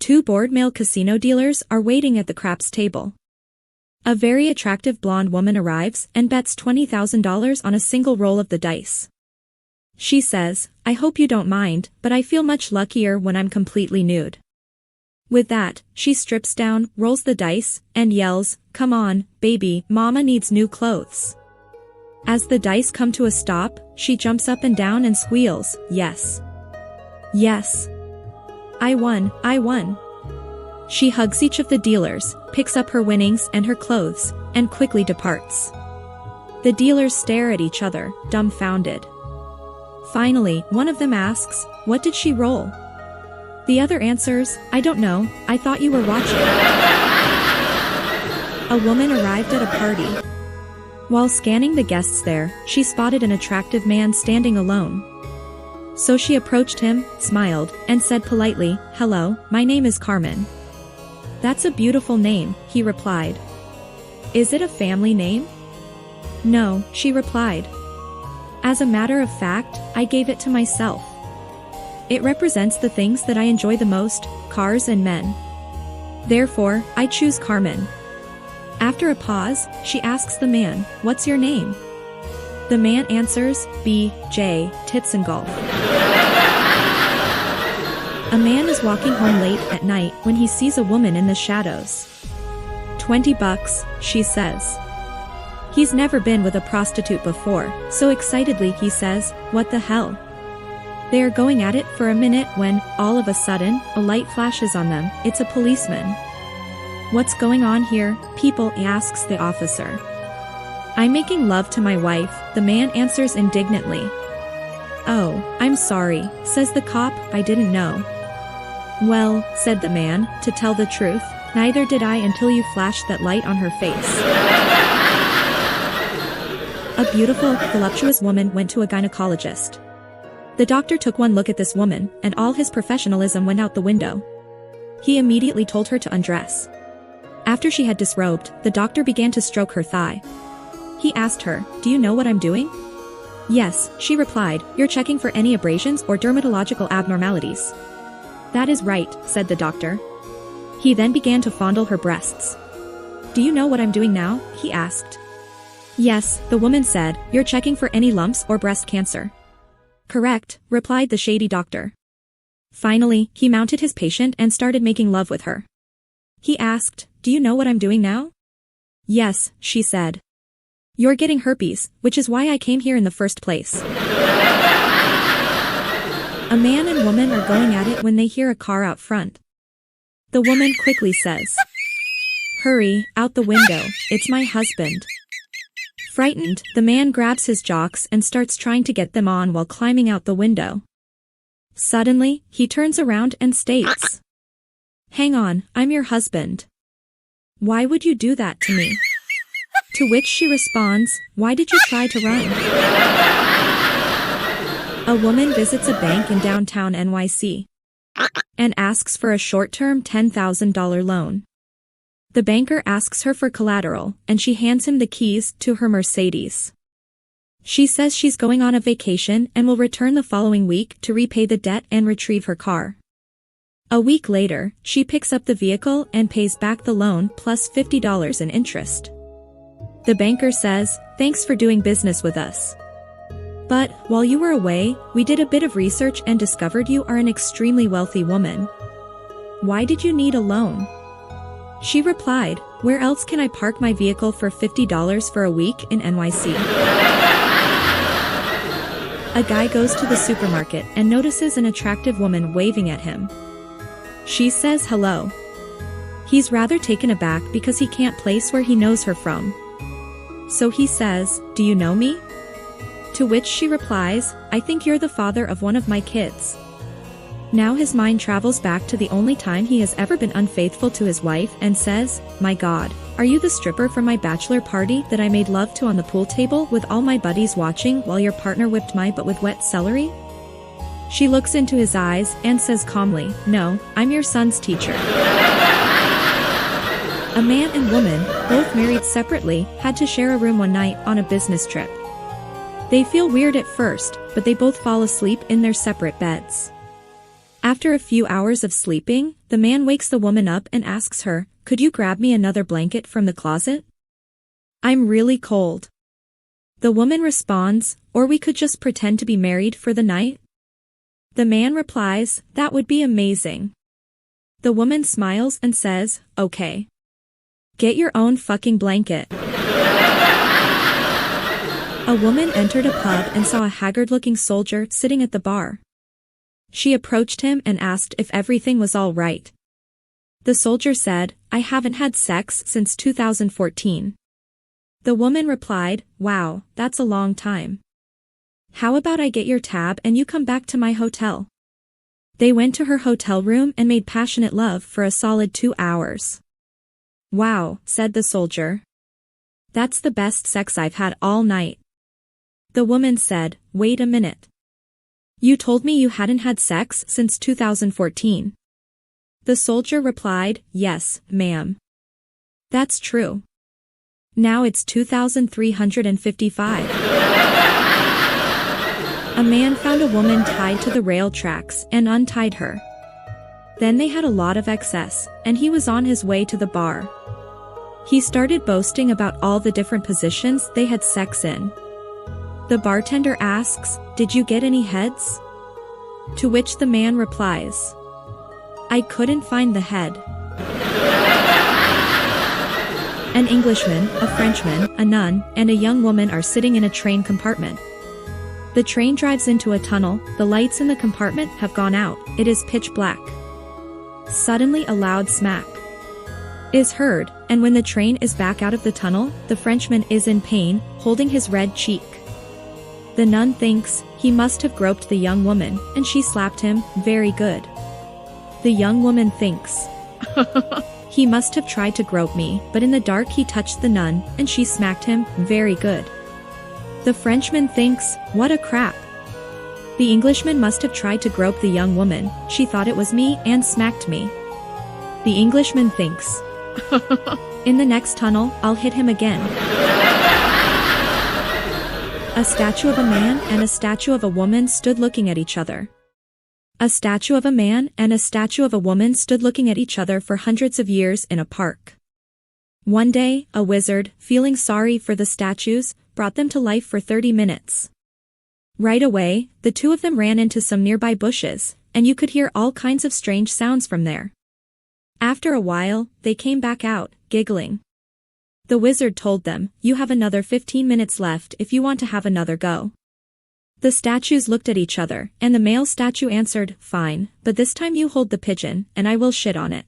Two bored male casino dealers are waiting at the craps table. A very attractive blonde woman arrives and bets $20,000 on a single roll of the dice. She says, "I hope you don't mind, but I feel much luckier when I'm completely nude." With that, she strips down, rolls the dice, and yells, "Come on, baby, mama needs new clothes." As the dice come to a stop, she jumps up and down and squeals, "Yes. Yes. I won, I won." She hugs each of the dealers, picks up her winnings and her clothes, and quickly departs. The dealers stare at each other, dumbfounded. Finally, one of them asks, "What did she roll?" The other answers, "I don't know, I thought you were watching." A woman arrived at a party. While scanning the guests there, she spotted an attractive man standing alone. So she approached him, smiled, and said politely, "Hello, my name is Carmen." "That's a beautiful name," he replied. "Is it a family name?" "No," she replied. "As a matter of fact, I gave it to myself. It represents the things that I enjoy the most, cars and men. Therefore, I choose Carmen." After a pause, she asks the man, "What's your name?" The man answers, "B.J. Tits and Golf." A man is walking home late at night when he sees a woman in the shadows. $20, she says. He's never been with a prostitute before, so excitedly he says, "What the hell?" They are going at it for a minute when, all of a sudden, a light flashes on them. It's a policeman. "What's going on here, people?" asks the officer. "I'm making love to my wife," the man answers indignantly. "Oh, I'm sorry," says the cop, "I didn't know." "Well," said the man, "to tell the truth, neither did I until you flashed that light on her face." A beautiful, voluptuous woman went to a gynecologist. The doctor took one look at this woman, and all his professionalism went out the window. He immediately told her to undress. After she had disrobed, the doctor began to stroke her thigh. He asked her, "Do you know what I'm doing?" "Yes," she replied, "you're checking for any abrasions or dermatological abnormalities." "That is right," said the doctor. He then began to fondle her breasts. "Do you know what I'm doing now?" he asked. "Yes," the woman said, "you're checking for any lumps or breast cancer." "Correct," replied the shady doctor. Finally, he mounted his patient and started making love with her. He asked, "Do you know what I'm doing now?" "Yes," she said. "You're getting herpes, which is why I came here in the first place." A man and woman are going at it when they hear a car out front. The woman quickly says, "Hurry, out the window, it's my husband." Frightened, the man grabs his jocks and starts trying to get them on while climbing out the window. Suddenly, he turns around and states, "Hang on, I'm your husband. Why would you do that to me?" To which she responds, "Why did you try to run?" A woman visits a bank in downtown NYC and asks for a short-term $10,000 loan. The banker asks her for collateral, and she hands him the keys to her Mercedes. She says she's going on a vacation and will return the following week to repay the debt and retrieve her car. A week later, she picks up the vehicle and pays back the loan plus $50 in interest. The banker says, "Thanks for doing business with us. But, while you were away, we did a bit of research and discovered you are an extremely wealthy woman. Why did you need a loan?" She replied, "Where else can I park my vehicle for $50 for a week in NYC? A guy goes to the supermarket and notices an attractive woman waving at him. She says hello. He's rather taken aback because he can't place where he knows her from. So he says, "Do you know me?" To which she replies, "I think you're the father of one of my kids." Now his mind travels back to the only time he has ever been unfaithful to his wife and says, "My God, are you the stripper from my bachelor party that I made love to on the pool table with all my buddies watching while your partner whipped my butt with wet celery?" She looks into his eyes and says calmly, "No, I'm your son's teacher." A man and woman, both married separately, had to share a room one night on a business trip. They feel weird at first, but they both fall asleep in their separate beds. After a few hours of sleeping, the man wakes the woman up and asks her, "Could you grab me another blanket from the closet? I'm really cold." The woman responds, "Or we could just pretend to be married for the night?" The man replies, "That would be amazing." The woman smiles and says, "Okay. Get your own fucking blanket." A woman entered a pub and saw a haggard-looking soldier sitting at the bar. She approached him and asked if everything was all right. The soldier said, "I haven't had sex since 2014. The woman replied, "Wow, that's a long time. How about I get your tab and you come back to my hotel?" They went to her hotel room and made passionate love for a solid 2 hours. "Wow," said the soldier. "That's the best sex I've had all night." The woman said, "Wait a minute. You told me you hadn't had sex since 2014. The soldier replied, "Yes, ma'am. That's true. Now it's 2355. A man found a woman tied to the rail tracks and untied her. Then they had a lot of excess, and he was on his way to the bar. He started boasting about all the different positions they had sex in. The bartender asks, "Did you get any heads?" To which the man replies, "I couldn't find the head." An Englishman, a Frenchman, a nun, and a young woman are sitting in a train compartment. The train drives into a tunnel, the lights in the compartment have gone out, it is pitch black. Suddenly a loud smack is heard, and when the train is back out of the tunnel, the Frenchman is in pain, holding his red cheek. The nun thinks, he must have groped the young woman, and she slapped him, very good. The young woman thinks, he must have tried to grope me, but in the dark he touched the nun, and she smacked him, very good. The Frenchman thinks, what a crap. The Englishman must have tried to grope the young woman, she thought it was me and smacked me. The Englishman thinks, in the next tunnel, I'll hit him again. A statue of a man and a statue of a woman stood looking at each other. A statue of a man and a statue of a woman stood looking at each other for hundreds of years in a park. One day, a wizard, feeling sorry for the statues, brought them to life for 30 minutes. Right away, the two of them ran into some nearby bushes, and you could hear all kinds of strange sounds from there. After a while, they came back out, giggling. The wizard told them, "You have another 15 minutes left if you want to have another go." The statues looked at each other, and the male statue answered, "Fine, but this time you hold the pigeon, and I will shit on it."